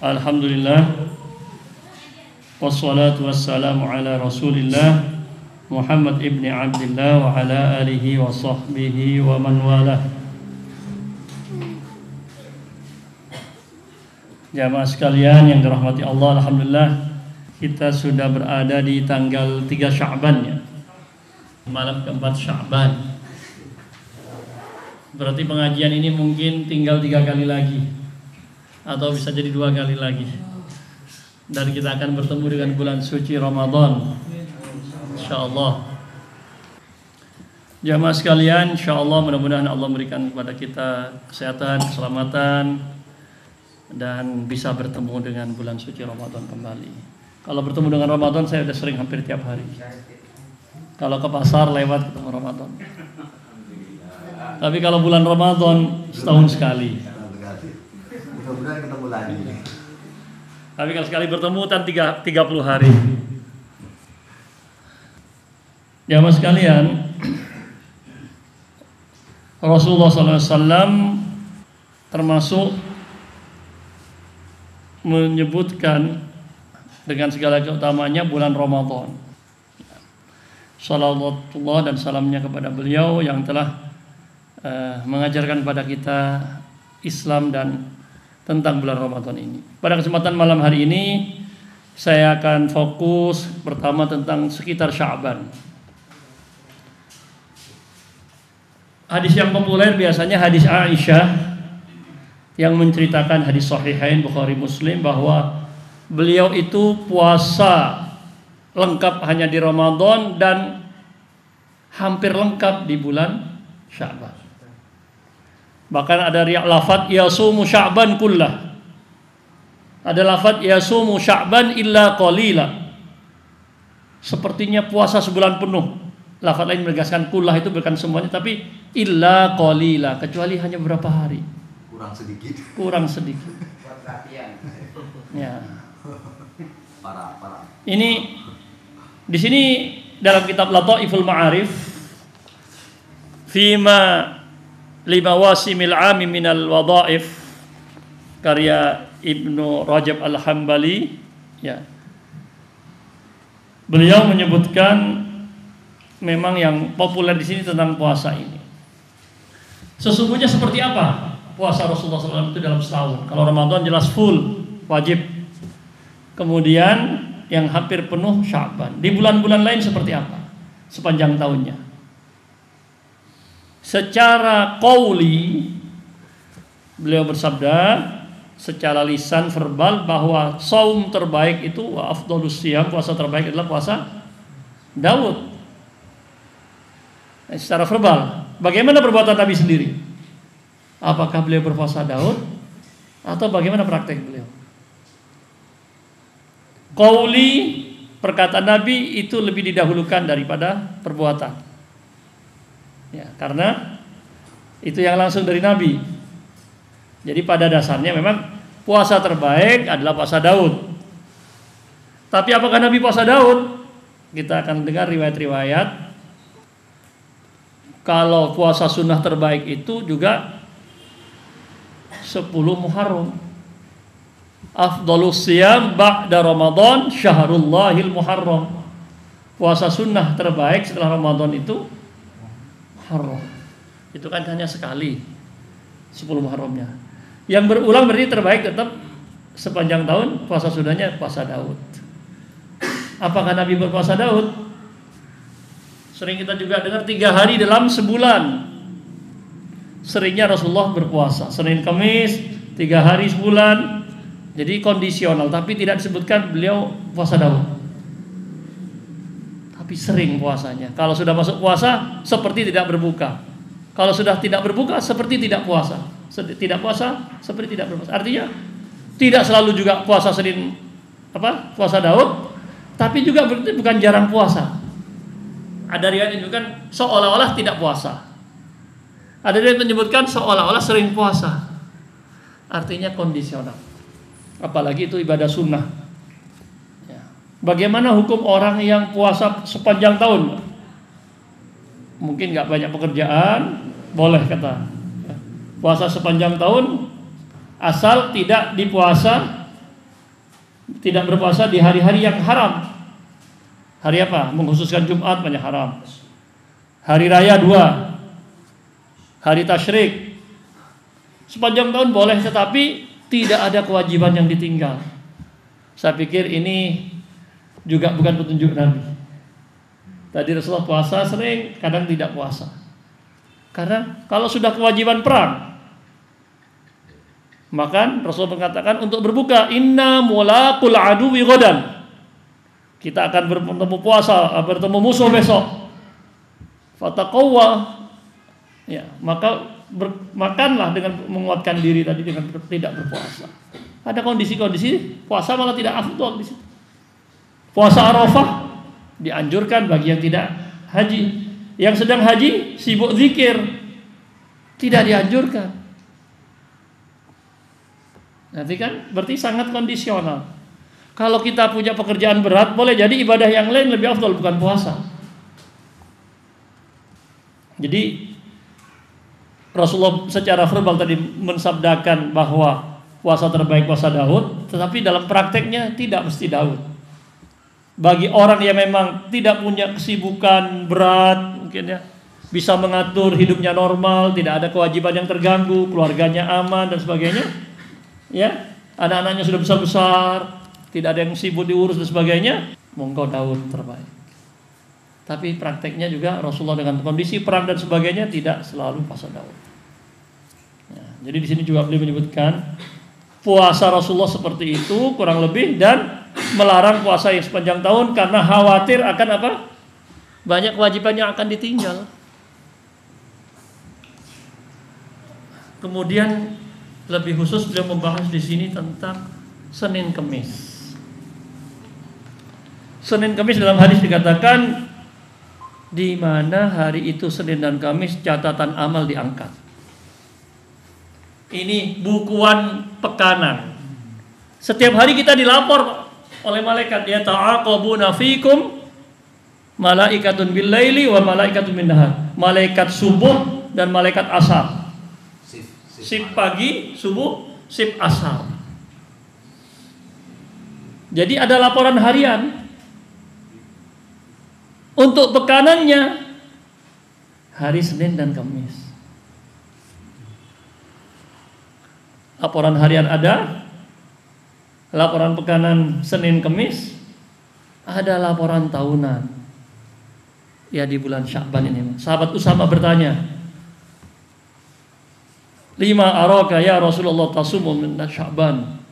Alhamdulillah, wassalatu wassalamu ala Rasulillah Muhammad ibni Abdillah wa ala alihi wa sahbihi wa man walah. Jamaah sekalian yang dirahmati Allah, alhamdulillah kita sudah berada di tanggal 3 Sya'ban ya. Malam keempat Sya'ban. Berarti pengajian ini mungkin tinggal 3 kali lagi, atau bisa jadi 2 kali lagi. Dan kita akan bertemu dengan bulan suci Ramadan, insyaallah. Jamaah sekalian, insyaallah mudah-mudahan Allah memberikan kepada kita kesehatan, keselamatan, dan bisa bertemu dengan bulan suci Ramadan kembali. Kalau bertemu dengan Ramadan saya sudah sering hampir tiap hari. Kalau ke pasar lewat ketemu Ramadan. Tapi kalau bulan Ramadan setahun sekali. Mudah-mudahan ketemu lagi. Tapi kalau sekali bertemu kan 30 hari. Jamaah sekalian, Rasulullah SAW termasuk menyebutkan dengan segala keutamanya bulan Ramadan. Salawatullah dan salamnya kepada beliau yang telah mengajarkan kepada kita Islam dan tentang bulan Ramadan ini. Pada kesempatan malam hari ini saya akan fokus pertama tentang sekitar Sya'ban. Hadis yang populer biasanya hadis Aisyah yang menceritakan hadis Sahihain Bukhari Muslim bahwa beliau itu puasa lengkap hanya di Ramadan dan hampir lengkap di bulan Sya'ban. Bahkan ada lafaz yasumu Sya'ban kullah. Ada lafaz yasumu Sya'ban illa qalila. Sepertinya puasa sebulan penuh. Lafaz lain menegaskan kullah itu bukan semuanya, tapi illa qalila, kecuali hanya beberapa hari. Kurang sedikit. Ya. Parah. Ini di sini dalam kitab Lataiful Ma'arif fima lima wasimil ami minal wadhaif karya Ibnu Rajab Al-Hambali ya. Beliau menyebutkan memang yang populer di sini tentang puasa ini. Sesungguhnya seperti apa puasa Rasulullah SAW itu dalam setahun? Kalau Ramadan jelas full wajib. Kemudian yang hampir penuh Sya'ban. Di bulan-bulan lain seperti apa sepanjang tahunnya? Secara qauli beliau bersabda secara lisan verbal bahwa saum terbaik itu wa afdhalus siyam, puasa terbaik adalah puasa Daud. Secara verbal, bagaimana perbuatan Nabi sendiri? Apakah beliau berpuasa Daud atau bagaimana praktek beliau? Qauli, perkataan Nabi itu lebih didahulukan daripada perbuatan. Ya, karena itu yang langsung dari Nabi. Jadi pada dasarnya memang puasa terbaik adalah puasa Daud. Tapi apakah Nabi puasa Daud? Kita akan dengar riwayat-riwayat. Kalau puasa sunnah terbaik itu juga 10 Muharram. Afdhalus siyam ba'da Ramadan syahrullahil Muharram. Puasa sunnah terbaik setelah Ramadan itu Muharram. Itu kan hanya sekali 10 Muharramnya. Yang berulang berarti terbaik tetap sepanjang tahun puasa sunnahnya puasa Daud. Apakah Nabi berpuasa Daud? Sering kita juga dengar 3 hari dalam sebulan. Seringnya Rasulullah berpuasa Senin Kamis 3 hari sebulan. Jadi kondisional, tapi tidak disebutkan beliau puasa Daud. Tapi sering puasanya. Kalau sudah masuk puasa seperti tidak berbuka. Kalau sudah tidak berbuka seperti tidak puasa. Tidak puasa seperti tidak berpuasa. Artinya tidak selalu juga puasa Senin puasa Daud, tapi juga berarti bukan jarang puasa. Ada riwayat menyebutkan seolah-olah tidak puasa. Ada riwayat menyebutkan seolah-olah sering puasa. Artinya kondisional. Apalagi itu ibadah sunnah. Bagaimana hukum orang yang puasa sepanjang tahun? Mungkin nggak banyak pekerjaan, boleh kata. Puasa sepanjang tahun, asal tidak dipuasa tidak berpuasa di hari-hari yang haram. Hari apa? Mengkhususkan Jumat banyak haram. Hari raya 2, hari tasyrik. Sepanjang tahun boleh, tetapi tidak ada kewajiban yang ditinggal. Saya pikir ini juga bukan petunjuk Nabi. Tadi Rasulullah puasa sering, kadang tidak puasa. Karena kalau sudah kewajiban perang, maka Rasulullah mengatakan untuk berbuka, inna mulaqul aduwi ghadan. Kita akan bertemu puasa, bertemu musuh besok. Fataqawwa. Ya, maka makanlah dengan menguatkan diri tadi dengan tidak berpuasa. Ada kondisi-kondisi puasa malah tidak afdal di situ. Puasa Arafah dianjurkan bagi yang tidak haji. Yang sedang haji sibuk zikir tidak dianjurkan. Nanti kan berarti sangat kondisional. Kalau kita punya pekerjaan berat, boleh jadi ibadah yang lain lebih afdal, bukan puasa. Jadi Rasulullah secara verbal tadi mensabdakan bahwa puasa terbaik puasa Daud, tetapi dalam prakteknya tidak mesti Daud. Bagi orang yang memang tidak punya kesibukan berat, mungkin ya, bisa mengatur hidupnya normal, tidak ada kewajiban yang terganggu, keluarganya aman dan sebagainya, ya, anak-anaknya sudah besar-besar, tidak ada yang sibuk diurus dan sebagainya, monggo Daud terbaik. Tapi prakteknya juga Rasulullah dengan kondisi perang dan sebagainya tidak selalu puasa Daud. Ya, jadi di sini juga beliau menyebutkan puasa Rasulullah seperti itu kurang lebih, dan melarang puasa yang sepanjang tahun karena khawatir akan apa? Banyak kewajiban yang akan ditinggal. Kemudian lebih khusus beliau membahas di sini tentang Senin Kemis. Senin Kamis dalam hadis dikatakan di mana hari itu Senin dan Kamis catatan amal diangkat. Ini bukuan pekanan. Setiap hari kita dilapor oleh malaikat, ya ta'aqabuna fikum malaikatun bil laili wa malaikatun bin nahar. Malaikat subuh dan malaikat asar. Sip pagi, subuh, sip asar. Jadi ada laporan harian. Untuk pekanannya hari Senin dan Kamis. Laporan harian ada, laporan pekanan Senin Kamis, ada laporan tahunan. Ya di bulan Sya'ban ini. Sahabat Usama bertanya, "Lima araka ya Rasulullah tasumu min Sya'ban?"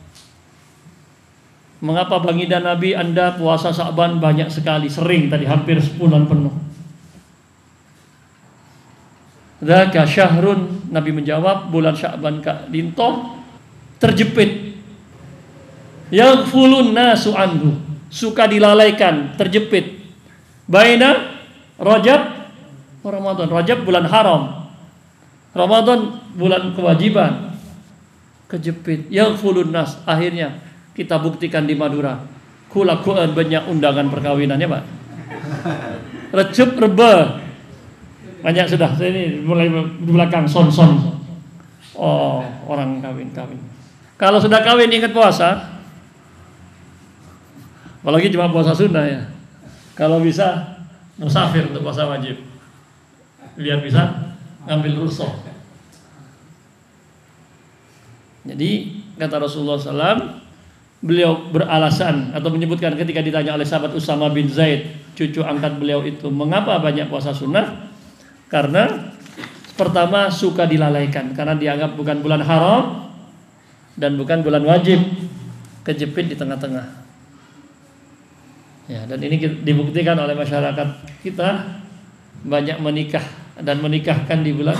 Mengapa baginda Nabi Anda puasa Sya'ban banyak sekali, sering tadi hampir sebulan penuh? Dzaka syahrun, Nabi menjawab, bulan Sya'ban Kak Dinto terjepit. Yaghfulun nasu anhu, suka dilalaikan, terjepit. Baina Rajab wa Ramadan. Rajab bulan haram, Ramadan bulan kewajiban. Kejepit. Yaghfulun nas, akhirnya kita buktikan di Madura. Kulakuan banyak undangan perkawinannya, Pak. Recep reba banyak sudah. Saya ini mulai di belakang son. Oh, orang kawin. Kalau sudah kawin ingat puasa. Apalagi cuma puasa sunnah ya. Kalau bisa musafir untuk puasa wajib. Biar bisa ngambil rukhsah. Jadi kata Rasulullah SAW, beliau beralasan atau menyebutkan ketika ditanya oleh sahabat Usama bin Zaid, cucu angkat beliau itu, mengapa banyak puasa sunnah? Karena pertama suka dilalaikan, karena dianggap bukan bulan haram dan bukan bulan wajib, kejepit di tengah-tengah. Ya, dan ini dibuktikan oleh masyarakat kita banyak menikah dan menikahkan di bulan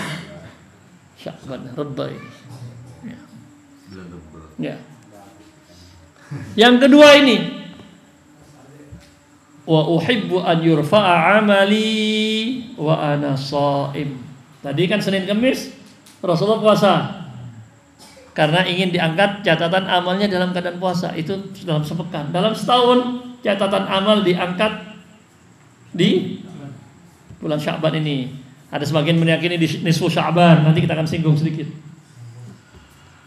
Sya'ban, Reba ini. Ya. Yang kedua ini, wa uhibbu an yurfa'a amali wa ana shaim. Tadi kan Senin Kamis Rasulullah puasa karena ingin diangkat catatan amalnya dalam keadaan puasa. Itu dalam sepekan. Dalam setahun catatan amal diangkat di bulan Sya'ban ini. Ada sebagian meyakini di nisfu Sya'ban. Nanti kita akan singgung sedikit.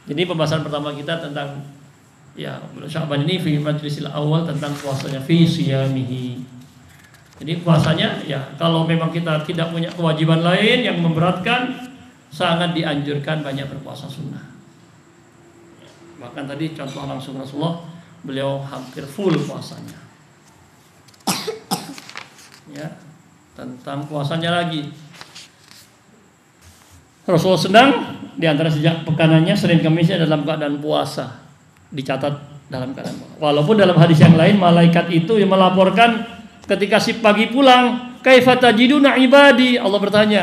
Jadi pembahasan pertama kita tentang Ya, bulan Sya'ban ini fi majlisil awal tentang puasanya fi siyamihi. Jadi puasanya ya kalau memang kita tidak punya kewajiban lain yang memberatkan, sangat dianjurkan banyak berpuasa sunnah. Bahkan tadi contoh langsung Rasulullah, beliau hampir full puasanya. Ya, tentang puasanya lagi. Rasulullah sedang di antara sejak pekanannya Senin Kamisnya dalam keadaan puasa. Dicatat dalam keadaan puasa. Walaupun dalam hadis yang lain malaikat itu yang melaporkan ketika si pagi pulang, kaifa tajiduna ibadi? Allah bertanya,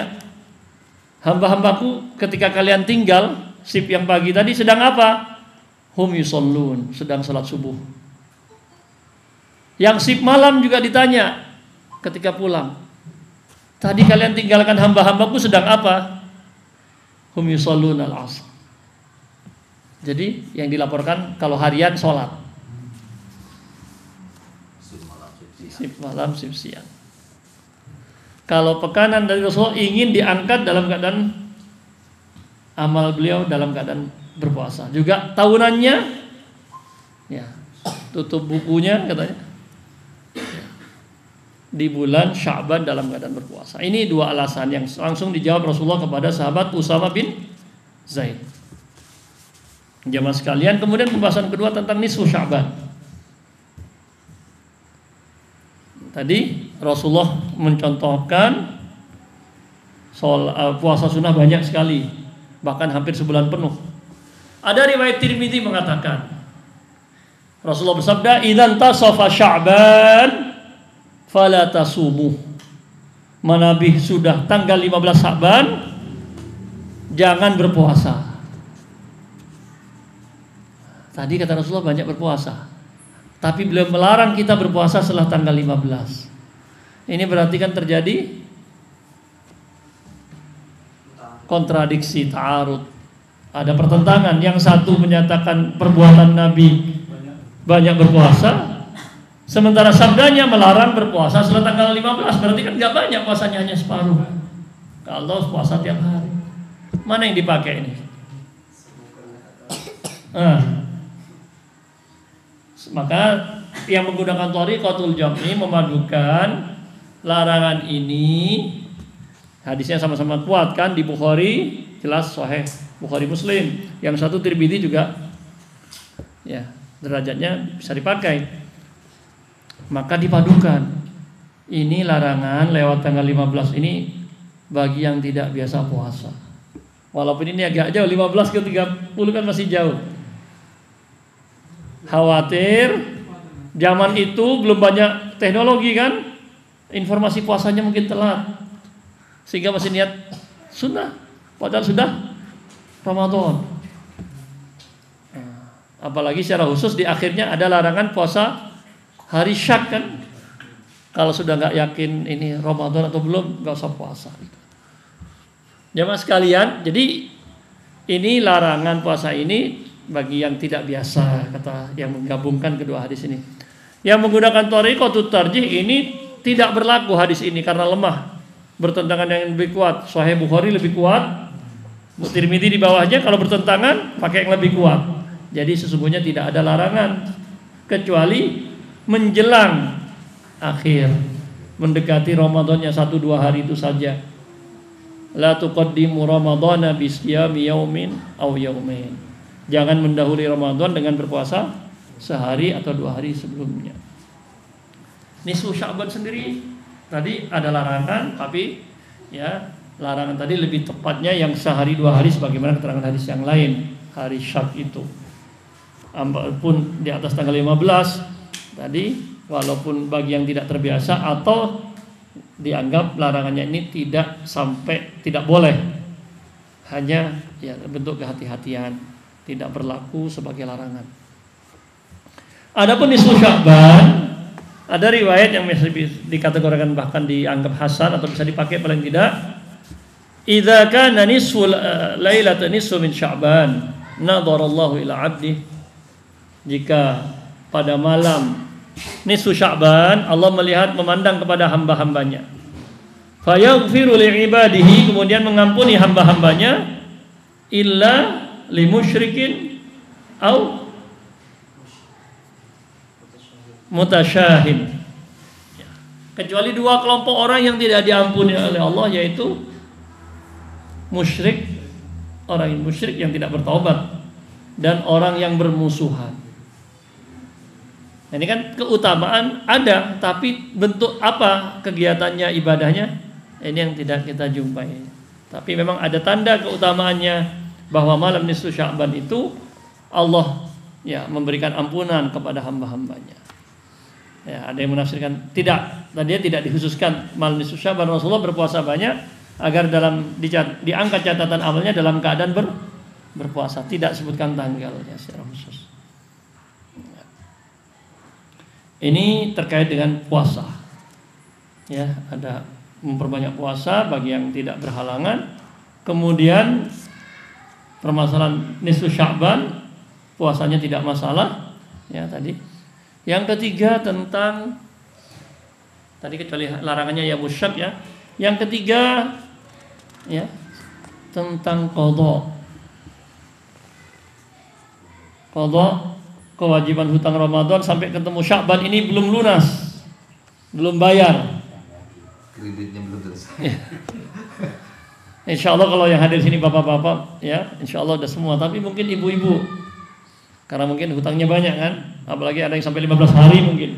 hamba-hambaku ketika kalian tinggal sip yang pagi tadi sedang apa? Hum yusallun, sedang salat subuh. Yang sip malam juga ditanya ketika pulang, tadi kalian tinggalkan hamba-hambaku sedang apa? Hum yusallun al-asr. Jadi yang dilaporkan kalau harian sholat, sip malam, sip siang. Kalau pekanan dari Rasulullah ingin diangkat dalam keadaan amal beliau dalam keadaan berpuasa. Juga tahunannya, ya tutup bukunya katanya di bulan Sya'ban dalam keadaan berpuasa. Ini dua alasan yang langsung dijawab Rasulullah kepada sahabat Usama bin Zaid. Jamaah sekalian, kemudian pembahasan kedua tentang nisfu Sya'ban. Tadi Rasulullah mencontohkan puasa sunnah banyak sekali, bahkan hampir sebulan penuh. Ada riwayat Tirmidzi mengatakan Rasulullah bersabda, "Idzan tasafa Sya'ban fala tasumu." Manabih sudah tanggal 15 Sya'ban, jangan berpuasa. Tadi kata Rasulullah banyak berpuasa, tapi beliau melarang kita berpuasa setelah tanggal 15. Ini berarti kan terjadi kontradiksi, ta'arud. Ada pertentangan. Yang satu menyatakan perbuatan Nabi banyak berpuasa, sementara sabdanya melarang berpuasa setelah tanggal 15. Berarti kan gak banyak puasanya, hanya separuh. Kalau puasa tiap hari, mana yang dipakai ini? Maka yang menggunakan thariqatul jam'i memadukan larangan ini, hadisnya sama-sama kuat kan di Bukhari, jelas sahih Bukhari Muslim. Yang satu Tirmidzi juga ya derajatnya bisa dipakai. Maka dipadukan. Ini larangan lewat tanggal 15 ini bagi yang tidak biasa puasa. Walaupun ini agak jauh, 15 ke 30 kan masih jauh. Khawatir zaman itu belum banyak teknologi kan, informasi puasanya mungkin telat, sehingga masih niat sunnah padahal sudah Ramadan. Apalagi secara khusus di akhirnya ada larangan puasa hari syak kan. Kalau sudah nggak yakin ini Ramadan atau belum, nggak usah puasa. Jamaah sekalian, jadi ini larangan puasa ini bagi yang tidak biasa, kata yang menggabungkan kedua hadis ini. Yang menggunakan thariqatut tarjih ini tidak berlaku hadis ini karena lemah, bertentangan yang lebih kuat. Sahih Bukhari lebih kuat, Tirmidzi di bawahnya. Kalau bertentangan pakai yang lebih kuat. Jadi sesungguhnya tidak ada larangan kecuali menjelang akhir, mendekati Ramadannya 1-2 hari itu saja. La tuqaddimu Ramadhana bisyami yaumin aw yaumain. Jangan mendahului Ramadan dengan berpuasa sehari atau 2 hari sebelumnya. Nisfu Sya'ban sendiri tadi ada larangan, tapi ya larangan tadi lebih tepatnya yang sehari 2 hari sebagaimana keterangan hadis yang lain. Hari Syak itu pun di atas tanggal 15 tadi, walaupun bagi yang tidak terbiasa atau dianggap larangannya ini tidak sampai tidak boleh, hanya ya bentuk kehati-hatian, tidak berlaku sebagai larangan. Adapun nisfu Sya'ban, ada riwayat yang bisa dikategorikan bahkan dianggap hasan atau bisa dipakai paling tidak. Idza kana nisfu lailatan nisfu min Sya'ban, nadharallahu ila 'abdi. Jika pada malam nisfu Sya'ban Allah melihat memandang kepada hamba-hambanya. Fayaghfiru li'ibadihi, kemudian mengampuni hamba-hambanya, illa limusyrikin au mutasyahin. Ya. Kecuali dua kelompok orang yang tidak diampuni oleh Allah, yaitu musyrik, orang yang musyrik yang tidak bertaubat, dan orang yang bermusuhan. Nah, ini kan keutamaan ada, tapi bentuk apa kegiatannya, ibadahnya, ini yang tidak kita jumpai. Tapi memang ada tanda keutamaannya bahwa malam nisfu Sya'ban itu Allah ya memberikan ampunan kepada hamba-hambanya. Ya, ada yang menafsirkan tidak, tadinya tidak dikhususkan malam nisfu Sya'ban Rasulullah berpuasa banyak agar diangkat catatan amalnya dalam keadaan berpuasa, tidak sebutkan tanggalnya secara khusus. Ini terkait dengan puasa. Ya, ada memperbanyak puasa bagi yang tidak berhalangan. Kemudian permasalahan nisfu Sya'ban, puasanya tidak masalah. Ya, tadi. Yang ketiga tentang tadi kecuali larangannya ya musyak ya. Yang ketiga ya tentang qadha. Qadha, kewajiban hutang Ramadan sampai ketemu Sya'ban ini belum lunas, belum bayar, kreditnya belum selesai. Insya Allah kalau yang hadir sini bapak-bapak ya, insya Allah udah semua. Tapi mungkin ibu-ibu, karena mungkin hutangnya banyak kan, apalagi ada yang sampai 15 hari mungkin.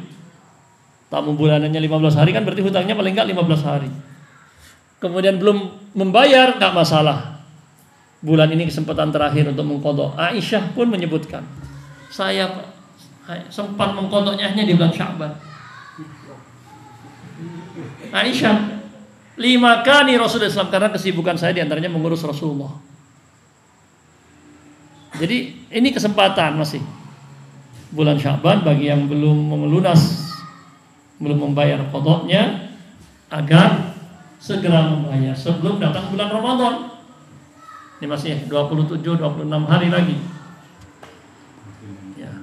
Tamu bulanannya 15 hari kan berarti hutangnya paling enggak 15 hari. Kemudian belum membayar, enggak masalah. Bulan ini kesempatan terakhir untuk mengqadha. Aisyah pun menyebutkan, saya sempat mengqadhanya hanya di bulan Sya'ban. Aisyah, 5 kali Rasulullah SAW, karena kesibukan saya diantaranya mengurus Rasulullah. Jadi ini kesempatan masih bulan Sya'ban bagi yang belum melunas, belum membayar qadhanya, agar segera membayar sebelum datang bulan Ramadan. Ini masih 27-26 hari lagi. Ya.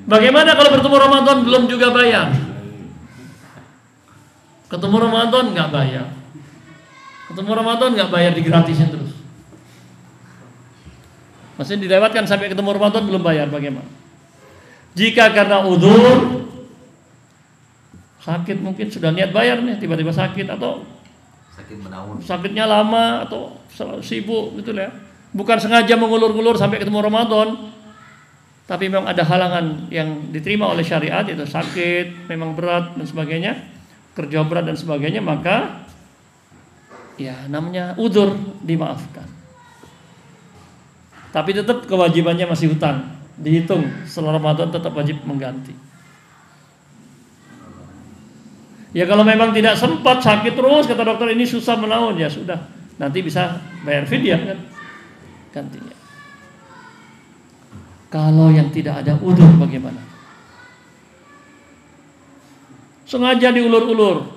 Bagaimana kalau bertemu Ramadan belum juga bayar? Ketemu Ramadan nggak bayar. Ketemu Ramadan nggak bayar, digratisin terus. Masih dilewatkan sampai ketemu Ramadan belum bayar, bagaimana? Jika karena udzur, sakit mungkin sudah niat bayar nih, tiba-tiba sakit atau Sakit menahun. sakitnya lama atau sibuk gitu ya. Bukan sengaja mengulur-ulur sampai ketemu Ramadan, tapi memang ada halangan yang diterima oleh syariat, yaitu sakit, memang berat dan sebagainya, kerja berat dan sebagainya, maka ya namanya udzur, dimaafkan. Tapi tetap kewajibannya masih hutang, dihitung setelah Ramadan tetap wajib mengganti. Ya kalau memang tidak sempat, sakit terus, kata dokter ini susah menaun, ya sudah, nanti bisa bayar fidyah kan, gantinya. Kalau yang tidak ada udzur bagaimana? Sengaja diulur-ulur,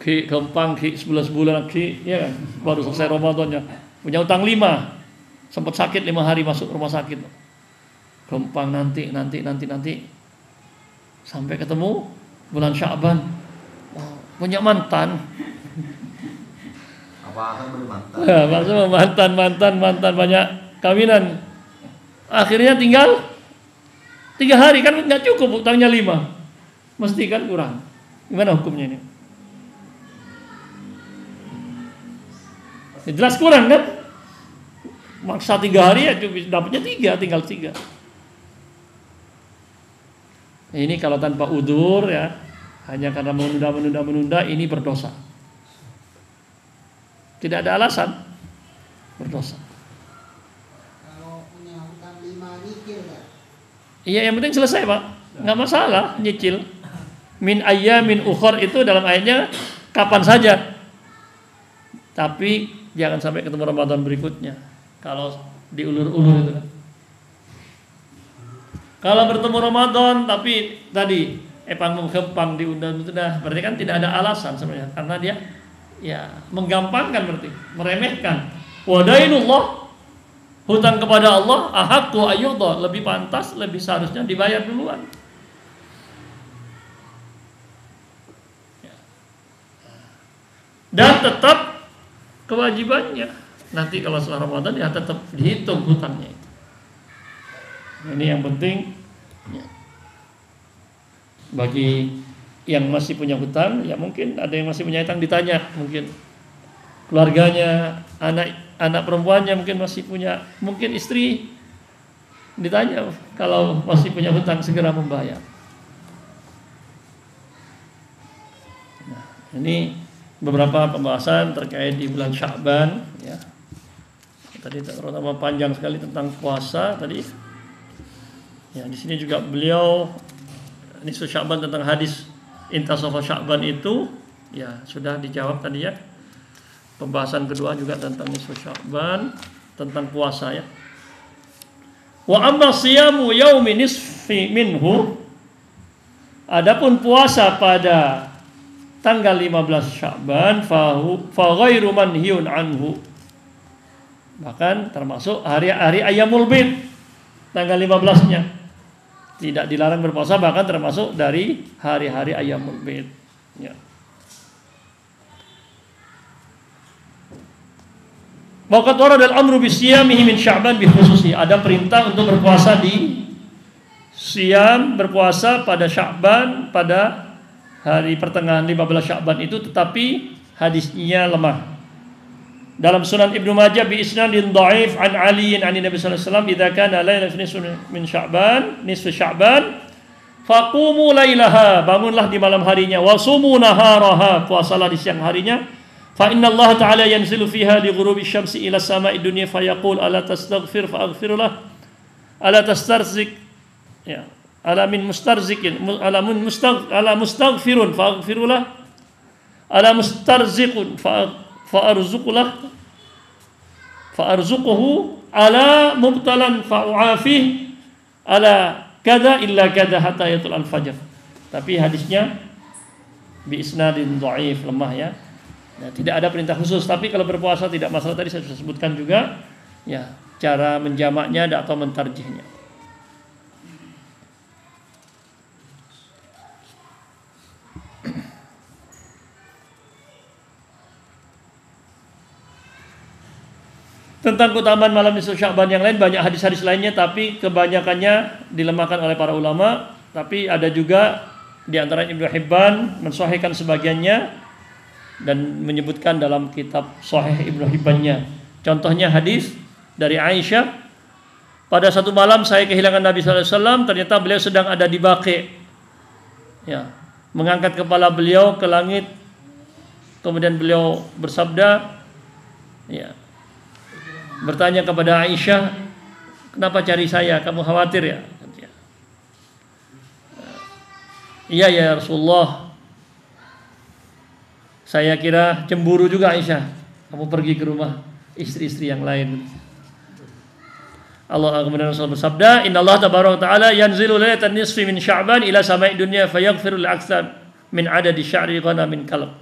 ki gampang, ki 11 bulan, ki ya kan, baru selesai Ramadannya, punya utang 5, sempat sakit 5 hari masuk rumah sakit, gampang nanti sampai ketemu bulan Sya'ban, punya mantan. Apa akan bermantan? Ya, maksudnya mantan banyak kawinan. Akhirnya tinggal 3 hari, kan nggak cukup utangnya 5, mesti kan kurang. Gimana hukumnya ini? Ya, jelas kurang kan? Maksa 3 hari ya dapatnya 3, tinggal 3. Ini kalau tanpa udzur ya, hanya karena menunda, ini berdosa. Tidak ada alasan, berdosa. Kalau punya hutang 5 nyicil kan? Iya, yang penting selesai Pak, nggak masalah nyicil. Min ayyamin ukhar itu dalam ayatnya kapan saja. Tapi jangan sampai ketemu Ramadan berikutnya. Kalau diulur-ulur itu kan. Kalau bertemu Ramadan tapi tadi panggung-kempang diundang itu dah, berarti kan tidak ada alasan sebenarnya, karena dia ya menggampangkan, berarti meremehkan. Wadainullah, hutang kepada Allah ahaqqu ayyudha, lebih pantas, lebih seharusnya dibayar duluan. Dan tetap kewajibannya. Nanti kalau setelah Ramadan ya tetap dihitung hutangnya itu. Ini yang penting ya. Bagi yang masih punya hutang, ya mungkin ada yang masih punya hutang ditanya, mungkin keluarganya, anak perempuannya mungkin masih punya, mungkin istri ditanya, kalau masih punya hutang segera membayar. Nah, ini beberapa pembahasan terkait di bulan Sya'ban ya. Tadi terutama panjang sekali tentang puasa tadi. Ya, di sini juga beliau nisfu Sya'ban tentang hadis intasafa Sya'ban itu ya sudah dijawab tadi ya. Pembahasan kedua juga tentang nisfu Sya'ban, tentang puasa ya. Wa amma siyamu yaumi nisfi minhu, adapun puasa pada tanggal 15 Sya'ban fa ghairu manhiyun anhu, bahkan termasuk hari-hari Ayyamul Bid tanggal 15-nya tidak dilarang berpuasa, bahkan termasuk dari hari-hari Ayyamul Bid ya. Waqad warada al-amru bi siyamihi min Sya'ban bi khususi, ada perintah untuk berpuasa di siam, berpuasa pada Sya'ban, pada hari pertengahan 15 Sya'ban itu, tetapi hadisnya lemah. Dalam Sunan Ibnu Majah bi isnadin dhaif an Ali an Nabi sallallahu alaihi wasallam, idza kana lailatul nisfu min Sya'ban, nisfu Sya'ban, faqumu lailaha, bangunlah di malam harinya, wa sumu naharaha, puasalah di siang harinya. Fa inna Allah ta'ala yanzilu fiha li ghurubi syamsi ila sama'i dunya fa yaqul ala tastaghfir fa aghfir lah, ala tastarzik ya, ala min mustarzikin, ala mustaghfirun fa aghfir lah, ala mustarziqun fa arzuqulah, fa arzuquhu, ala mubtalan fa uafih, ala kada illa kada hatta yatul al-fajr. Tapi hadisnya bi isnadin dhaif, lemah ya. Nah, tidak ada perintah khusus, tapi kalau berpuasa tidak masalah, tadi saya sudah sebutkan juga ya cara menjamaknya atau mentarjihnya. Tentang keutamaan malam nisfu Sya'ban yang lain, banyak hadis-hadis lainnya, tapi kebanyakannya dilemahkan oleh para ulama. Tapi ada juga di antara Ibnu Hibban mensahihkan sebagiannya dan menyebutkan dalam kitab Sahih Ibnu Hibbannya. Contohnya hadis dari Aisyah, pada satu malam saya kehilangan Nabi sallallahu alaihi wasallam, ternyata beliau sedang ada di Baqi. Ya, mengangkat kepala beliau ke langit. Kemudian beliau bersabda, ya, bertanya kepada Aisyah, kenapa cari saya? Kamu khawatir ya? Iya ya Rasulullah, saya kira cemburu juga Aisyah, kamu pergi ke rumah istri-istri yang lain. Allah kemudian Rasul bersabda, Inna Allah tabaraka ta'ala yanzilu lailatan nisfi min Sya'ban ila sama'i dunya fayaghfiru al-aktsar min adadi sya'ri ghanamin kalb.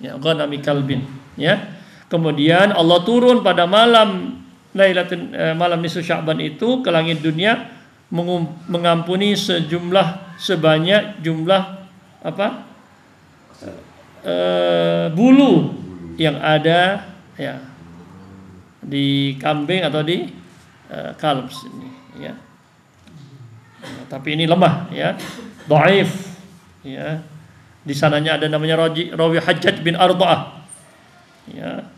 Ya, ghanami kalbin. Ya. Kemudian Allah turun pada malam malam nisfu Sya'ban itu ke langit dunia, mengampuni sebanyak jumlah apa? Bulu yang ada ya di kambing atau di kalb ini ya. Tapi ini lemah ya, dhaif ya. Di sananya ada namanya Rawi Hajjaj bin Arda'ah ya,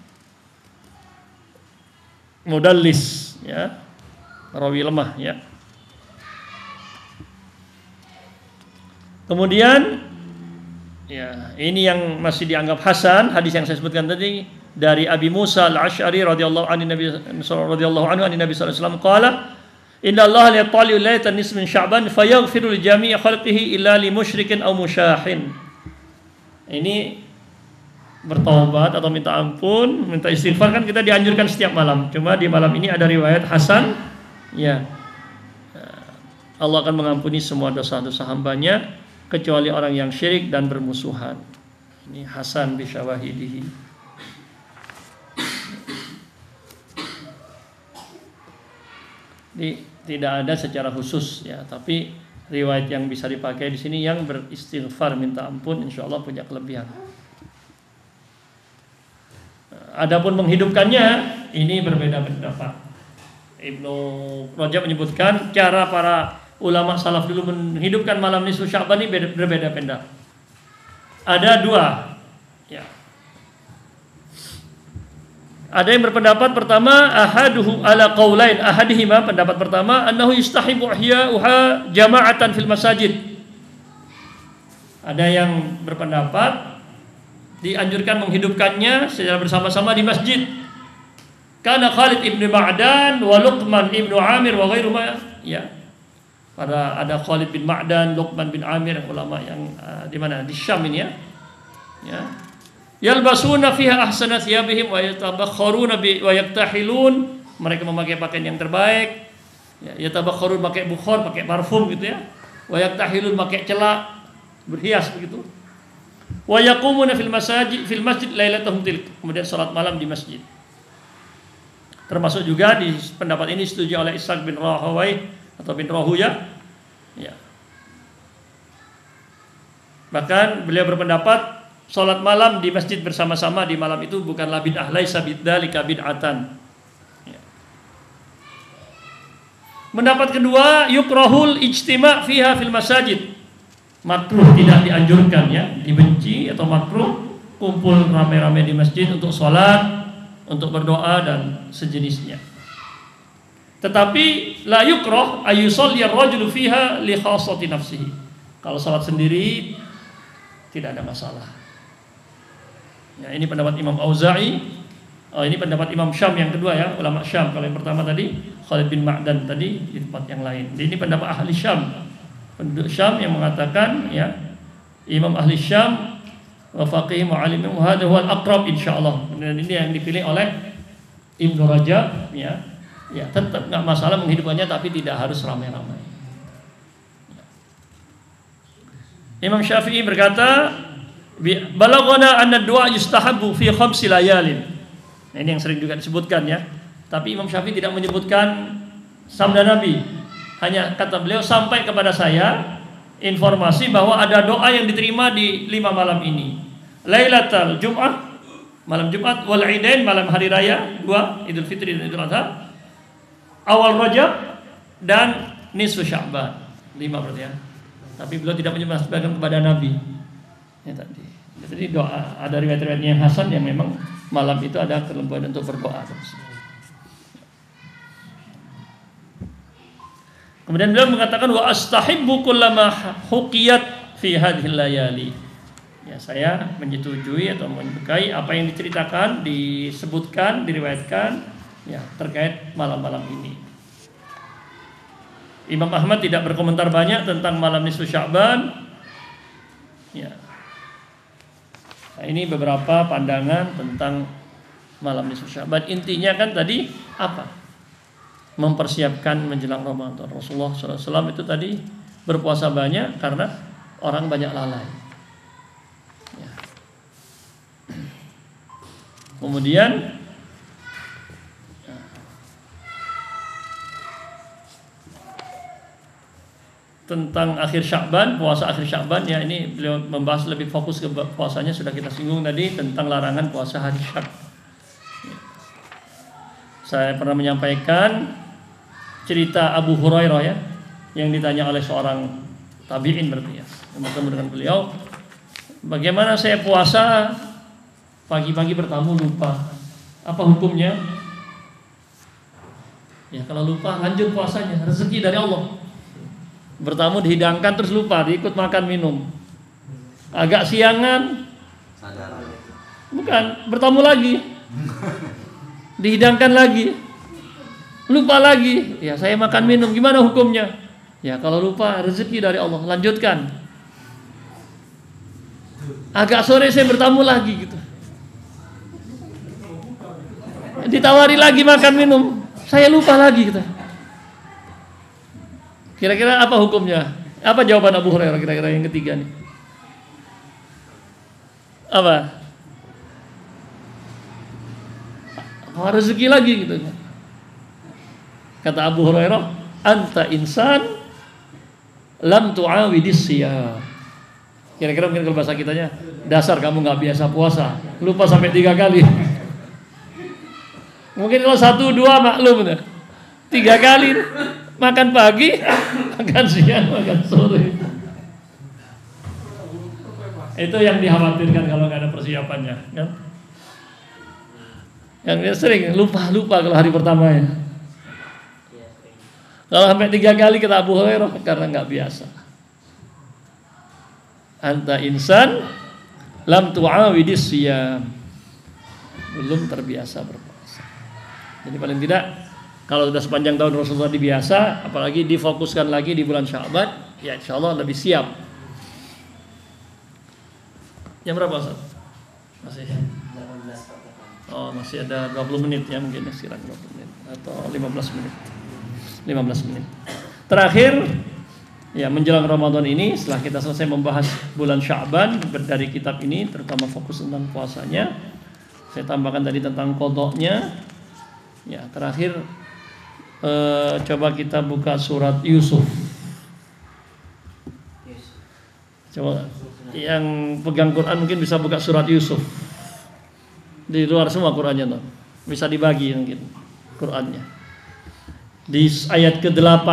mudallis ya, rawi lemah ya. Kemudian ya, ini yang masih dianggap hasan, hadis yang saya sebutkan tadi dari Abi Musa al-Asy'ari radhiyallahu anhu Nabi sallallahu alaihi wasallam qala, inna Allah yatali'u lailatan nisfi min Sya'ban fayaghfiru li jami'i khalqihi illa li musyrikin aw musyahin. Ini bertaubat atau minta ampun, minta istighfar kan kita dianjurkan setiap malam. Cuma di malam ini ada riwayat hasan ya, Allah akan mengampuni semua dosa-dosa hambanya kecuali orang yang syirik dan bermusuhan. Ini hasan bi syawahidihi. Tidak ada secara khusus ya, tapi riwayat yang bisa dipakai di sini yang beristighfar minta ampun insyaallah punya kelebihan. Adapun menghidupkannya ini berbeda pendapat. Ibnu Rajab menyebutkan cara para ulama salaf dulu menghidupkan malam nisfu Sya'ban ini berbeda-beda. Ada dua, ya. Ada yang berpendapat pertama ahaduhu ala qaulain, ahadihima pendapat pertama annahu yustahibu ihya'uha jama'atan fil masajid. Ada yang berpendapat dianjurkan menghidupkannya secara bersama-sama di masjid. Karena Khalid ibn Ma'dan wa Luqman ibn Amir wa ghairuhuma, ya. Ada Khalid bin Ma'dan, Luqman bin Amir, ulama yang di mana? Di Syam ini, ya. Ya. Yalbasuna fiha ahsana thiyabihim wa yatabakharuna wa yaktahilun, mereka memakai pakaian yang terbaik, ya, yatabakharun pakai bukhor, pakai parfum gitu ya, wa yaktahilun pakai celak, berhias begitu, wa yaqumuna fil masjid lailatahum tilk, kemudian salat malam di masjid. Termasuk juga di pendapat ini setuju oleh Ishaq bin Rahawai atau bin Rahuya, ya. Bahkan beliau berpendapat salat malam di masjid bersama-sama di malam itu bukanlah bid'ah, laisa bidzalika bid'atan. Ya. Pendapat kedua, yukrahul ijtima' fiha fil masajid. Makruh, tidak dianjurkan, ya, dibenci atau makruh kumpul ramai-ramai di masjid untuk salat, untuk berdoa dan sejenisnya. Tetapi la yukrah ayusalli ar-rajulu fiha li khassati nafsihi. Kalau salat sendiri tidak ada masalah. Ya, ini pendapat Imam Auza'i. Ini pendapat Imam Syam yang kedua, ya, ulama Syam. Kalau yang pertama tadi Khalid bin Ma'dan tadi di tempat yang lain. Jadi ini pendapat ahli Syam. Penduduk Syam yang mengatakan, ya, Imam ahli Syam wa faqih mu'alim hadha huwa al-aqrab insyaallah. Dan ini yang dipilih oleh Ibnu Rajab, ya. Ya, tetap enggak masalah menghidupkannya tapi tidak harus ramai-ramai. Ya. Imam Syafi'i berkata, balaghana anna du'a yustahabbu fi khamsi layalin. Nah, ini yang sering juga disebutkan, ya. Tapi Imam Syafi'i tidak menyebutkan sabda Nabi. Hanya kata beliau, sampai kepada saya informasi bahwa ada doa yang diterima di 5 malam ini. Lailatul Jum'ah, malam Jumat, wal Idain, malam hari raya 2, Idul Fitri dan Idul Adha, awal Rajab dan nisfu Sya'ban. 5 berarti, ya. Tapi beliau tidak menyebutkan kepada Nabi. Ya, tadi. Jadi doa, ada riwayat-riwayatnya yang hasan yang memang malam itu ada kelembuan untuk berdoa. Kemudian beliau mengatakan wa astahibbu kullama huqiyat fi hadhil layali. Ya, saya menyetujui atau menyukai apa yang diceritakan, disebutkan, diriwayatkan, ya, terkait malam-malam ini. Imam Ahmad tidak berkomentar banyak tentang malam nisfu Sya'ban. Ya. Nah, ini beberapa pandangan tentang malam nisfu Sya'ban. Intinya kan tadi apa? Mempersiapkan menjelang Ramadan. Rasulullah SAW itu tadi berpuasa banyak karena orang banyak lalai. Ya. Kemudian tentang akhir Sya'ban, puasa akhir Sya'ban, ya, ini beliau membahas lebih fokus ke puasanya, sudah kita singgung tadi tentang larangan puasa hari Syak. Ya. Saya pernah menyampaikan cerita Abu Hurairah, ya, yang ditanya oleh seorang tabi'in berarti, ya, yang bertemu dengan beliau, bagaimana saya puasa pagi-pagi bertamu lupa, apa hukumnya? Ya, kalau lupa lanjut puasanya, rezeki dari Allah. Bertamu dihidangkan terus lupa, diikut makan minum. Agak siangan, Sadar. bukan, bertamu lagi, dihidangkan lagi, lupa lagi. Ya, saya makan minum, gimana hukumnya? Ya, kalau lupa rezeki dari Allah, lanjutkan. Agak sore saya bertamu lagi gitu, ditawari lagi makan minum, saya lupa lagi gitu. Kira-kira apa hukumnya? Apa jawaban Abu Hurairah kira-kira yang ketiga nih? Apa? Rezeki lagi gitu. Kata Abu Hurairah, anta insan lam tu'awidis siyam. Kira-kira mungkin kalau bahasa kitanya, dasar kamu nggak biasa puasa, lupa sampai 3 kali. Mungkin kalau 1, 2 maklum, 3 kali. Makan pagi, makan siang, makan sore. Itu yang dikhawatirkan kalau nggak ada persiapannya, kan? Yang sering lupa kalau hari pertama ya. Kalau sampai 3 kali kata Abu Hurairah karena nggak biasa. Anta insan lam tu'awidis siyam, belum terbiasa berpuasa. Jadi paling tidak kalau sudah sepanjang tahun Rasulullah dibiasa, apalagi difokuskan lagi di bulan Sya'ban, ya insyaallah lebih siap. Jam berapa Ustaz? Masih 18. Oh, masih ada 20 menit ya, mungkin sekitar 20 menit atau 15 menit. 15 menit. Terakhir ya, menjelang Ramadan ini setelah kita selesai membahas bulan Sya'ban dari kitab ini, terutama fokus tentang puasanya, saya tambahkan tadi tentang qadanya. Ya, terakhir coba kita buka surat Yusuf. Coba yang pegang Quran mungkin bisa buka surat Yusuf. Di luar semua Qurannya tuh. Bisa dibagi mungkin Qurannya. Di ayat ke-8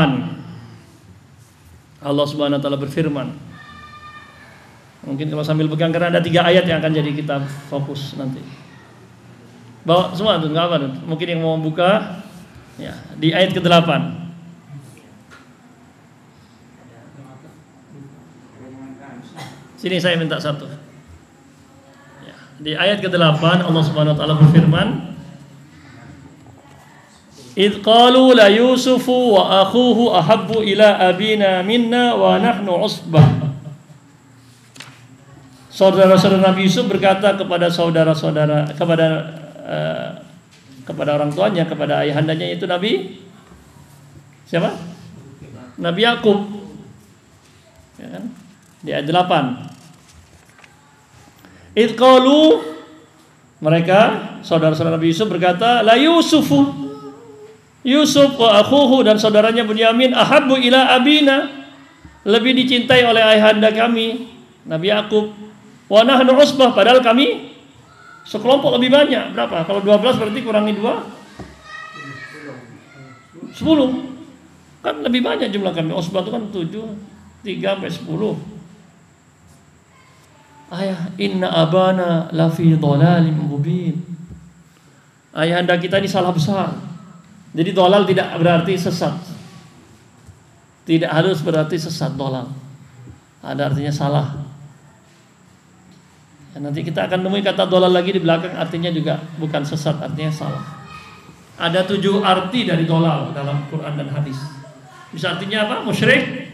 Allah Subhanahu wa taala berfirman. Mungkin kalau sambil pegang karena ada 3 ayat yang akan jadi kita fokus nanti. Bawa semua tuh, enggak apa tuh. Mungkin yang mau buka ya, di ayat ke-8. Sini saya minta satu. Ya, di ayat ke-8 Allah Subhanahu wa taala berfirman, "Idz qalu la Yusufu wa akhuhu ahabbu ila abina minna wa nahnu usbah." Saudara-saudara Nabi Yusuf berkata kepada saudara-saudara, kepada orang tuanya, kepada ayahandanya, itu Nabi siapa? Nabi Yakub. Ya kan? Di ayat 8. Idz qalu, mereka saudara-saudara Nabi Yusuf berkata, la Yusufu, Yusuf wa akhuhu, dan saudaranya Bunyamin, ahabbu ila abina, lebih dicintai oleh ayahanda kami Nabi Yakub, wa nahnu usbah, padahal kami sekelompok lebih banyak. Berapa? Kalau 12 berarti kurangi 2 10. Kan lebih banyak jumlah kami. Usbah itu kan 7, 3 sampai 10. Ayah, inna abana lafi dhalalim mubin. Ayahanda kita ini salah besar. Jadi dhalal tidak berarti sesat. Tidak harus berarti sesat dhalal. Ada artinya salah. Ya, nanti kita akan nemui kata dhalal lagi di belakang, artinya juga bukan sesat, artinya salah. Ada 7 arti dari dhalal dalam Quran dan hadis. Bisa artinya apa? Musyrik,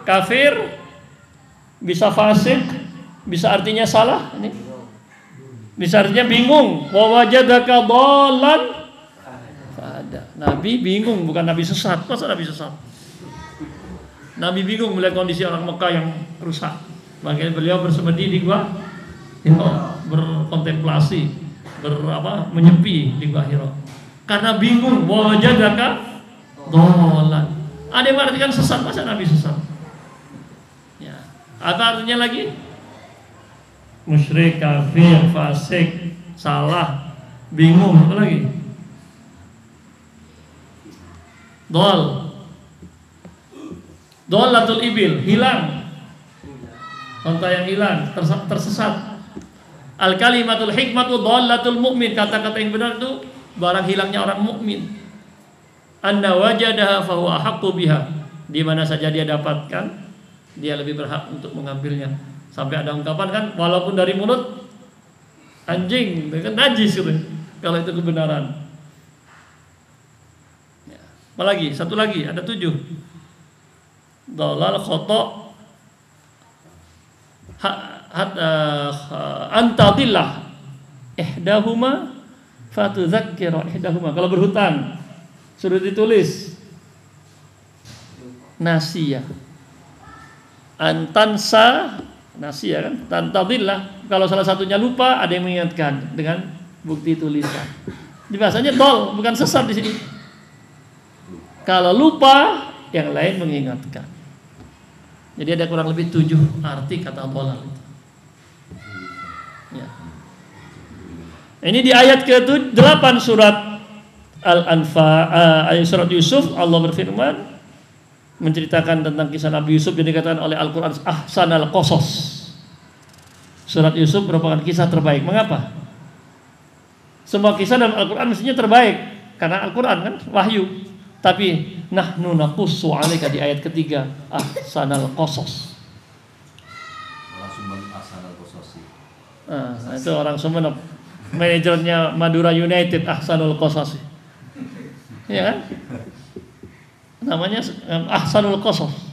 kafir, bisa fasik, bisa artinya salah, ini. Bisa artinya bingung. Wa wajadaka dhallan fahada. Nabi bingung, bukan Nabi sesat. Masa Nabi sesat? Nabi bingung melihat kondisi orang Mekah yang rusak. Makanya beliau bersemedi di gua Hiro, berkontemplasi, menyepi di gua Hiro. Karena bingung. Wa wajadaka dhallan. Ada yang mengartikan sesat, masa Nabi sesat? Ya. Apa artinya lagi? Musyrik, kafir, fasik, salah, bingung, apa lagi? Dhalatul ibil, hilang. Onta yang hilang, tersesat. Al kalimatul hikmatu dhalatul mu'min, kata-kata yang benar itu barang hilangnya orang mukmin. Anna wajadaha fa huwa ahaqqu biha. Di mana saja dia dapatkan, dia lebih berhak untuk mengambilnya. Sampai ada ungkapan kan, walaupun dari mulut anjing, kan najis gitu. Kalau itu kebenaran. Ya. Apalagi, satu lagi, ada 7. Dhalal, khata, antadillah ihdahuma fatudzakkira ihdahuma. Kalau berhutang suruh ditulis nasiyah. Antansa nasiyah kan, tantadillah. Kalau salah satunya lupa, ada yang mengingatkan dengan bukti tulisan. Di bahasanya dol, bukan sesat di sini. Kalau lupa, yang lain mengingatkan. Jadi ada kurang lebih 7 arti kata dhalal itu. Ya. Ini di ayat ke-8 surat ayat surat Yusuf Allah berfirman menceritakan tentang kisah Nabi Yusuf yang dikatakan oleh Al-Quran ahsanal qasas. Surat Yusuf merupakan kisah terbaik. Mengapa? Semua kisah dalam Al-Quran mestinya terbaik karena Al-Quran kan wahyu. Tapi nahnu naqussu 'alaika di ayat ketiga ahsanal qasas. Langsung ahsanal qasas. Itu orang Sumeneb. Manajernya Madura United ahsanul qasas. Iya kan? Namanya ahsanul qasas.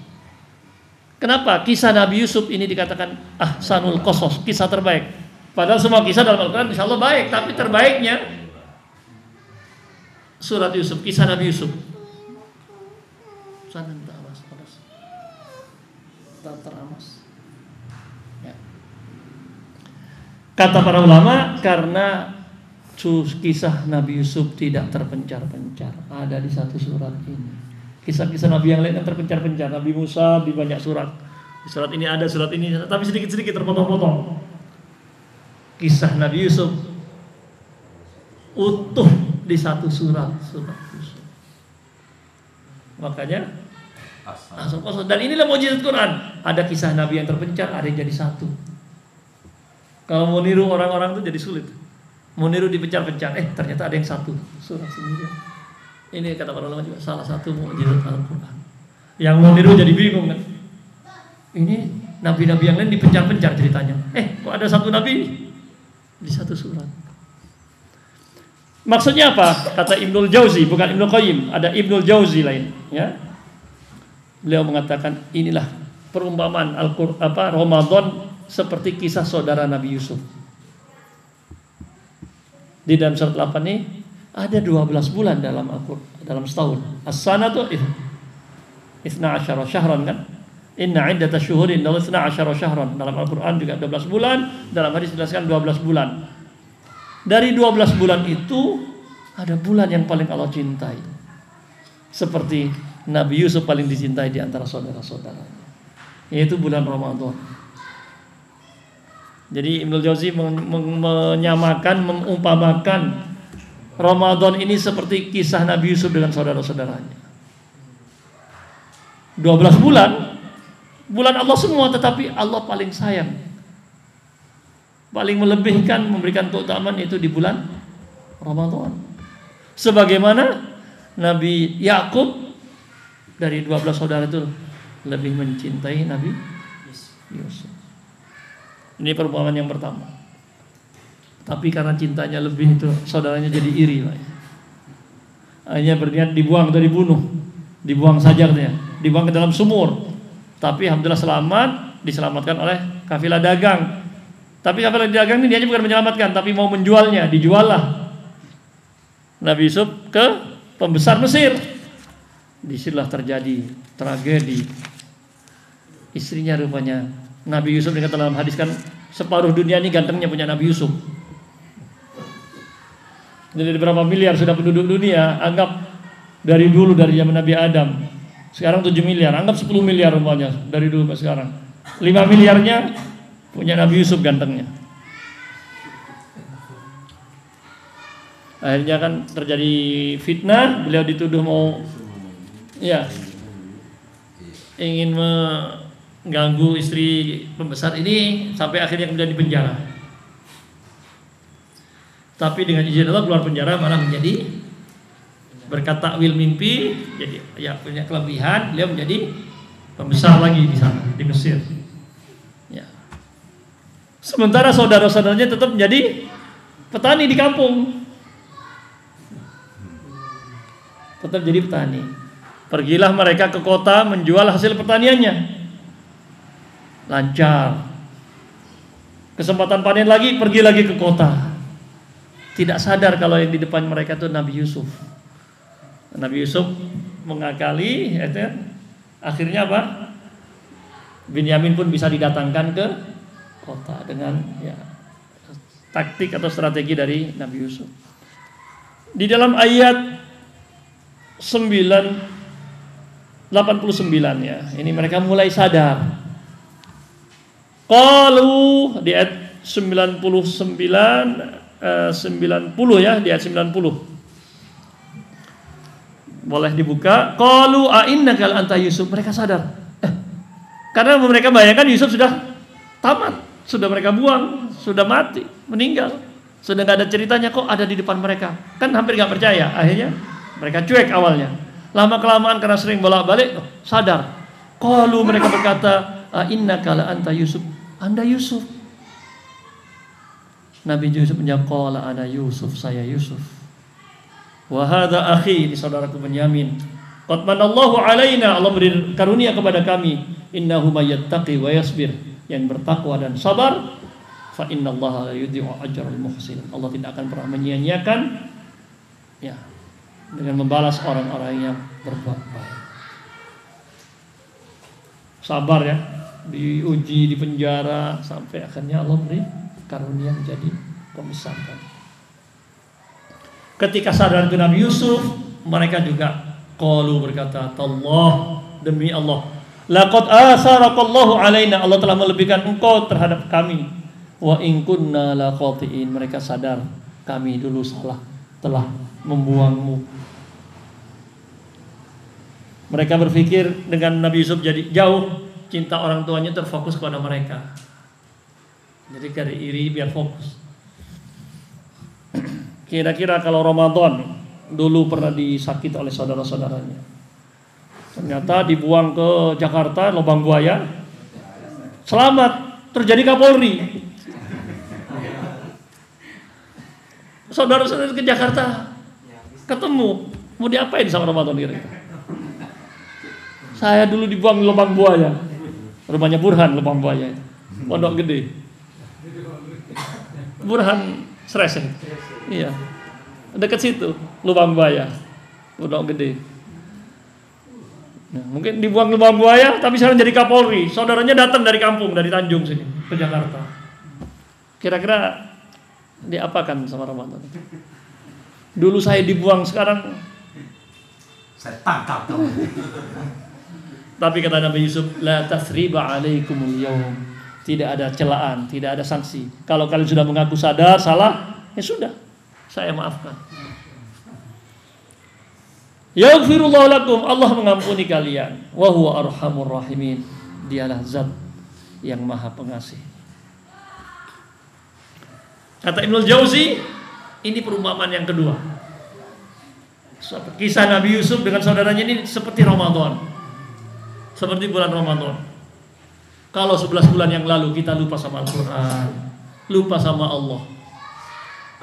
Kenapa kisah Nabi Yusuf ini dikatakan ahsanul qasas, kisah terbaik? Padahal semua kisah dalam Al-Quran insyaallah baik, tapi terbaiknya surat Yusuf, kisah Nabi Yusuf. Sana teramas. Ya. Kata para ulama karena kisah Nabi Yusuf tidak terpencar-pencar, ada di satu surat ini. Kisah-kisah Nabi yang lain yang terpencar-pencar. Nabi Musa di banyak surat. Di surat ini ada, surat ini, tapi sedikit-sedikit terpotong-potong. Kisah Nabi Yusuf utuh di satu surat Yusuf. Makanya dan inilah mukjizat Quran. Ada kisah Nabi yang terpencar, ada yang jadi satu. Kalau mau niru orang-orang itu jadi sulit. Mau niru dipencar-pencar, ternyata ada yang satu surah sendiri. Ini kata para ulama juga salah satu mukjizat Al-Quran. Yang mau niru jadi bingung kan? Ini nabi-nabi yang lain dipencar-pencar ceritanya. Kok ada satu nabi di satu surat? Maksudnya apa? Kata Ibnul Jauzi, bukan Ibnul Qayyim, ada Ibnul Jauzi lain, ya. Beliau mengatakan inilah perumpamaan Ramadan seperti kisah saudara Nabi Yusuf. Di dalam surat 8 ini ada 12 bulan dalam dalam setahun. As-sanatu 12 syahran kan? Inna iddatash syuhuri indallahi 12 syahran. Dalam Al-Qur'an juga 12 bulan, dalam hadis dijelaskan 12 bulan. Dari 12 bulan itu ada bulan yang paling Allah cintai. Seperti Nabi Yusuf paling dicintai di antara saudara-saudaranya, yaitu bulan Ramadan. Jadi Ibnul Jauzi menyamakan, mengumpamakan Ramadan ini seperti kisah Nabi Yusuf dengan saudara-saudaranya. 12 bulan Allah semua, tetapi Allah paling sayang, paling melebihkan, memberikan keutamaan itu di bulan Ramadan. Sebagaimana Nabi Yakub dari 12 saudara itu lebih mencintai Nabi Yusuf. Ini perumpamaan yang pertama. Tapi karena cintanya lebih itu saudaranya jadi iri lah. Hanya berniat dibuang atau dibunuh. Dibuang saja katanya. Dibuang ke dalam sumur. Tapi alhamdulillah diselamatkan oleh kafilah dagang. Tapi kafilah dagang ini dia bukan menyelamatkan, tapi mau menjualnya. Dijual lah Nabi Yusuf ke pembesar Mesir. Disitulah terjadi tragedi. Istrinya rupanya Nabi Yusuf dikatakan dalam hadis kan separuh dunia ini gantengnya punya Nabi Yusuf. Jadi berapa miliar sudah penduduk dunia, anggap dari dulu dari zaman Nabi Adam. Sekarang 7 miliar, anggap 10 miliar rupanya dari dulu sampai sekarang. 5 miliarnya punya Nabi Yusuf gantengnya. Akhirnya kan terjadi fitnah, beliau dituduh mau ingin mengganggu istri pembesar ini sampai akhirnya kemudian dipenjara. Tapi dengan izin Allah keluar penjara malah menjadi berkat takwil mimpi, jadi punya kelebihan, beliau menjadi pembesar lagi di sana di Mesir. Ya. Sementara saudara-saudaranya tetap menjadi petani di kampung. Tetap jadi petani. Pergilah mereka ke kota menjual hasil pertaniannya. Lancar. Kesempatan panen lagi, pergi lagi ke kota. Tidak sadar kalau yang di depan mereka itu Nabi Yusuf. Nabi Yusuf mengakali, akhirnya apa? Binyamin pun bisa didatangkan ke kota dengan taktik atau strategi dari Nabi Yusuf. Di dalam ayat 89 ya, ini mereka mulai sadar. Qalu di ayat 99 90 ya, di ayat 90. boleh dibuka. Qalu a innaka anta Yusuf. Mereka sadar. Karena mereka bayangkan Yusuf sudah tamat, sudah mereka buang, sudah mati, meninggal. Sudah nggak ada ceritanya, kok ada di depan mereka. Kan hampir nggak percaya. Akhirnya mereka cuek awalnya. Lama kelamaan karena sering bolak-balik sadar. Qalu, mereka berkata, a innaka anta Yusuf. Anda Yusuf. Nabi Yusuf menjawab, qala ana Yusuf, saya Yusuf. Wa hadza akhi, ini saudaraku Benyamin. Qad manallahu alaina, Allah beri karunia kepada kami. Innahu may yattaqi wa yasbir, yang bertakwa dan sabar. Fa innallaha la yudhi'u ajral muhsin. Allah tidak akan pernah menyia-nyiakan ya dengan membalas orang-orang yang berbuat baik. Sabar ya, diuji di penjara sampai akhirnya Allah beri karunia menjadi pembesar. Ketika sadar itu Nabi Yusuf, mereka juga qalu, berkata, "Tallah, demi Allah, laqad asaraqallahu alaina, Allah telah melebihkan engkau terhadap kami. Wa in kunna laqatiin." Mereka sadar kami dulu salah, telah membuangmu. Mereka berpikir dengan Nabi Yusuf jadi jauh, cinta orang tuanya terfokus kepada mereka. Jadi dari iri biar fokus. Kira-kira kalau Ramadan dulu pernah disakiti oleh saudara-saudaranya, ternyata dibuang ke Jakarta, lubang buaya, selamat, terjadi Kapolri. Saudara-saudara ke Jakarta, ketemu, mau diapain sama Ramadan kira-kira? Saya dulu dibuang di lubang buaya, rumahnya Burhan, lubang buaya, Pondok Gede. Burhan Sreseng, iya, dekat situ, lubang buaya, Pondok Gede. Nah, mungkin dibuang lubang buaya, tapi sekarang jadi Kapolri. Saudaranya datang dari kampung, dari Tanjung sini ke Jakarta. Kira-kira diapakan sama Ramadan? Dulu saya dibuang, sekarang saya tangkap. Tapi kata Nabi Yusuf, la tasriba alaikumul yawm. Tidak ada celaan, tidak ada sanksi. Kalau kalian sudah mengaku sadar salah, ya sudah, saya maafkan. Yaghfirullahu lakum, Allah mengampuni kalian. Wa huwa arhamur rahimin, dialah zat yang maha pengasih. Kata Ibnul Jauzi, ini perumpamaan yang kedua. Kisah Nabi Yusuf dengan saudaranya ini seperti Ramadan, seperti bulan Ramadan. Kalau 11 bulan yang lalu kita lupa sama Al-Quran, lupa sama Allah.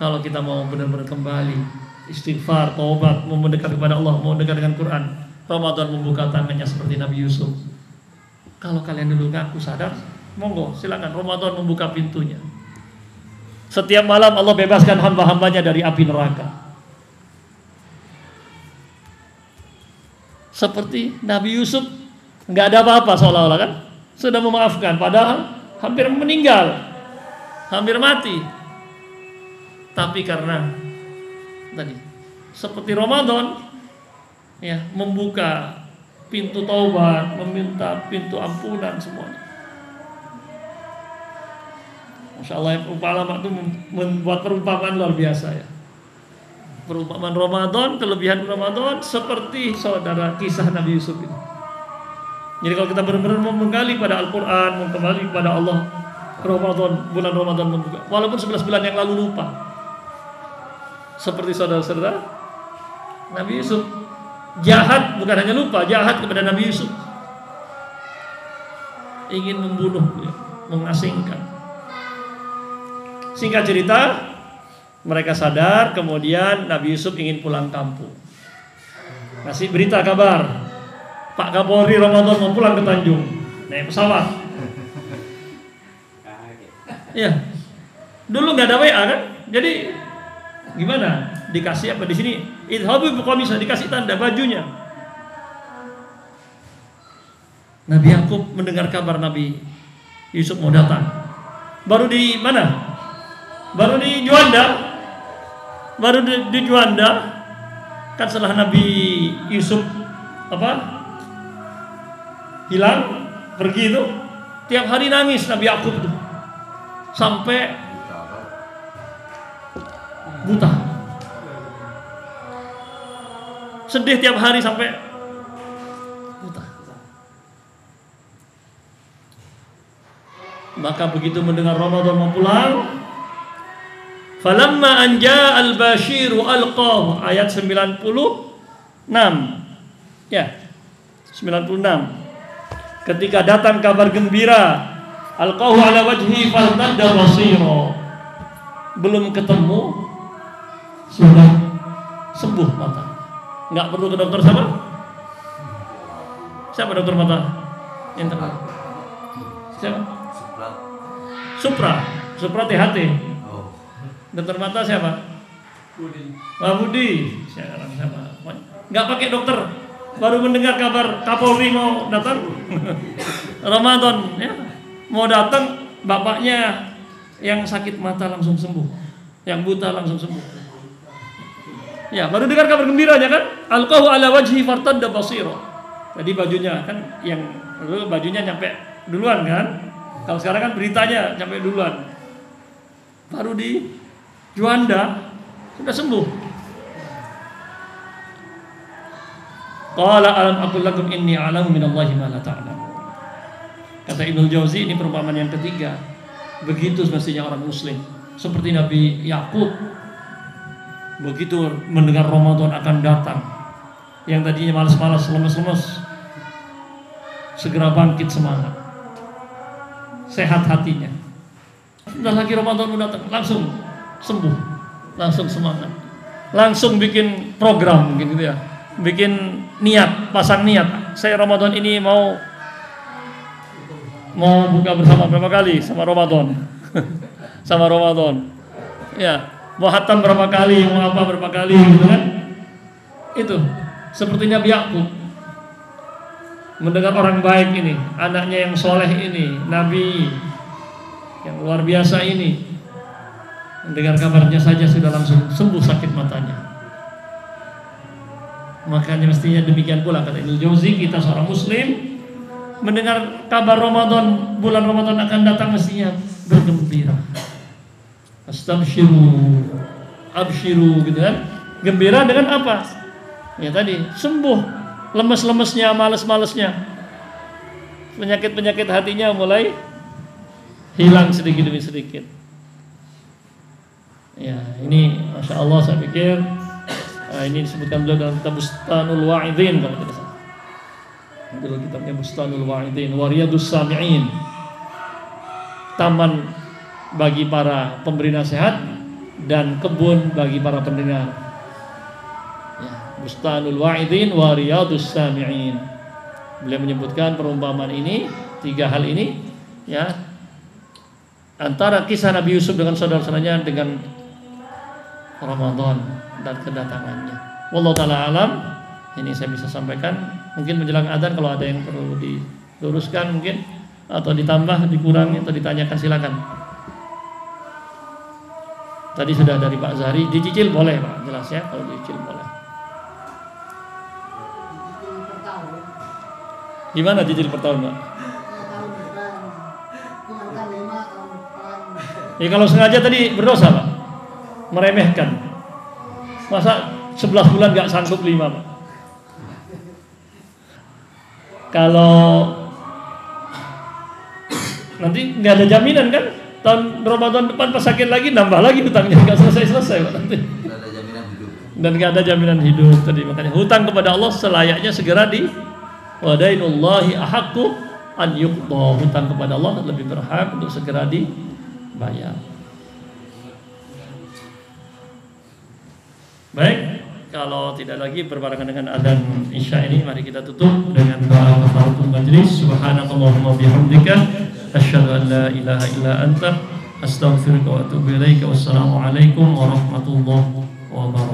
Kalau kita mau benar-benar kembali, istighfar, taubat, mau mendekat kepada Allah, mau dekat dengan Quran, Ramadan membuka tangannya seperti Nabi Yusuf. Kalau kalian dulu ngaku sadar, monggo silakan, Ramadan membuka pintunya. Setiap malam Allah bebaskan hamba-hambanya dari api neraka. Seperti Nabi Yusuf, nggak ada apa-apa seolah-olah kan, sudah memaafkan, padahal hampir meninggal, hampir mati. Tapi karena tadi seperti Ramadan ya, membuka pintu taubat, meminta pintu ampunan semuanya. Masya Allah, ulama itu membuat perumpamaan luar biasa ya. Perumpamaan Ramadan, kelebihan Ramadan seperti saudara kisah Nabi Yusuf ini. Jadi kalau kita benar-benar menggali pada Al-Quran, kembali kepada Allah, Ramadan, bulan Ramadan membuka. Walaupun 11 bulan yang lalu lupa. Seperti saudara-saudara Nabi Yusuf, jahat, bukan hanya lupa, jahat kepada Nabi Yusuf, ingin membunuh, mengasingkan. Singkat cerita, mereka sadar, kemudian Nabi Yusuf ingin pulang kampung. Kasih berita kabar, Pak Kapolri Ramadan mau pulang ke Tanjung, naik pesawat. Iya, dulu nggak ada WA kan, jadi gimana? Dikasih apa di sini? Idhabu biqamisa, dikasih tanda bajunya. Nabi Yakub mendengar kabar Nabi Yusuf mau datang. Baru di mana? Baru di Juanda. Baru di Juanda. Kan setelah Nabi Yusuf hilang, pergi itu, tiap hari nangis Nabi Yakub itu sampai buta. sedih tiap hari sampai buta. Maka begitu mendengar Ramadan mau pulang, falamma anja al-bashiru alqahu, ayat 96. Ya. 96. Ketika datang kabar gembira, alqahu ala wajhi fartadda basira. Belum ketemu sudah sembuh mata. Enggak perlu ke dokter siapa? Siapa dokter mata? Yang terkenal. Siapa? Supra THT. Dokter mata siapa? Pak Budi. Siapa? Enggak pakai dokter. Baru mendengar kabar Kapolri mau datang. Ramadan ya. Mau datang, bapaknya yang sakit mata langsung sembuh. Yang buta langsung sembuh. Ya, baru dengar kabar gembiranya kan? Alqahu ala wajhi fartadda basira. Tadi bajunya kan yang dulu bajunya nyampe duluan kan? Kalau sekarang kan beritanya nyampe duluan. Baru di Juanda sudah sembuh. Qala alam aqul lakum inni a'lamu minallahi ma la ta'lamun. Kata Ibnu Jauzi, ini perumpamaan yang ketiga. Begitu semestinya orang muslim. Seperti Nabi Yakub, begitu mendengar Ramadan akan datang, yang tadinya malas-malas, lemes-lemes, segera bangkit semangat, sehat hatinya. Sudah lagi Ramadan datang, langsung sembuh, langsung semangat, langsung bikin program gitu ya, bikin niat, pasang niat. Saya Ramadan ini mau buka bersama berapa kali sama Ramadan. Sama Ramadan. Ya, mau hatam berapa kali, mau apa berapa kali gitu kan. Itu seperti Nabi Yakub mendengar orang baik ini, anaknya yang soleh ini, Nabi yang luar biasa ini, mendengar kabarnya saja sudah langsung sembuh sakit matanya. Makanya mestinya demikian pula kata Ibnu Jauzi, kita seorang muslim mendengar kabar Ramadan, bulan Ramadan akan datang mestinya bergembira. Astabshiru, abshiru gitu kan. Gembira dengan apa? Ya tadi, sembuh lemes-lemesnya, males-malesnya. Penyakit-penyakit hatinya mulai hilang sedikit demi sedikit. Ya, ini Masya Allah saya pikir ini disebutkan beliau dalam kitab Bustanul Wa'idhin kalau tidak salah. Dalam kitabnya Bustanul Wa'idhin wa Riyadus Sami'in. Taman bagi para pemberi nasihat dan kebun bagi para pendengar. Ya, Bustanul Wa'idhin wa Riyadus Sami'in. Beliau menyebutkan perumpamaan ini, tiga hal ini, ya, antara kisah Nabi Yusuf dengan saudara-saudaranya dengan Ramadan dan kedatangannya. Wallahu ta'ala alam. Ini saya bisa sampaikan. Mungkin menjelang adzan kalau ada yang perlu diluruskan mungkin, atau ditambah, dikurangi, atau ditanyakan silakan. Tadi sudah dari Pak Zahri, dicicil boleh Pak, jelas ya, kalau dicicil boleh. Cicil per tahun. Gimana cicil per tahun Pak? Tahun depan. Kumankan 5 tahun depan. Ya kalau sengaja tadi berdosa Pak, meremehkan. Masa 11 bulan gak sanggup 5 Pak? Kalau nanti nggak ada jaminan kan, tahun Ramadan depan pas sakit lagi nambah lagi hutangnya, nggak selesai Pak nanti. Nggak ada jaminan hidup. Dan nggak ada jaminan hidup tadi. Makanya hutang kepada Allah selayaknya segera di wadainullahi ahaqqu an yuqda. Hutang kepada Allah lebih berhak untuk segera dibayar. Baik, kalau tidak lagi berbarengan dengan adzan Isya ini, mari kita tutup dengan doa kafaratul majlis. Subhanakallahumma bihamdika asyhadu an la ilaha illa anta astaghfiruka wa atubu ilaika. Wassalamu alaikum warahmatullahi wabarakatuh.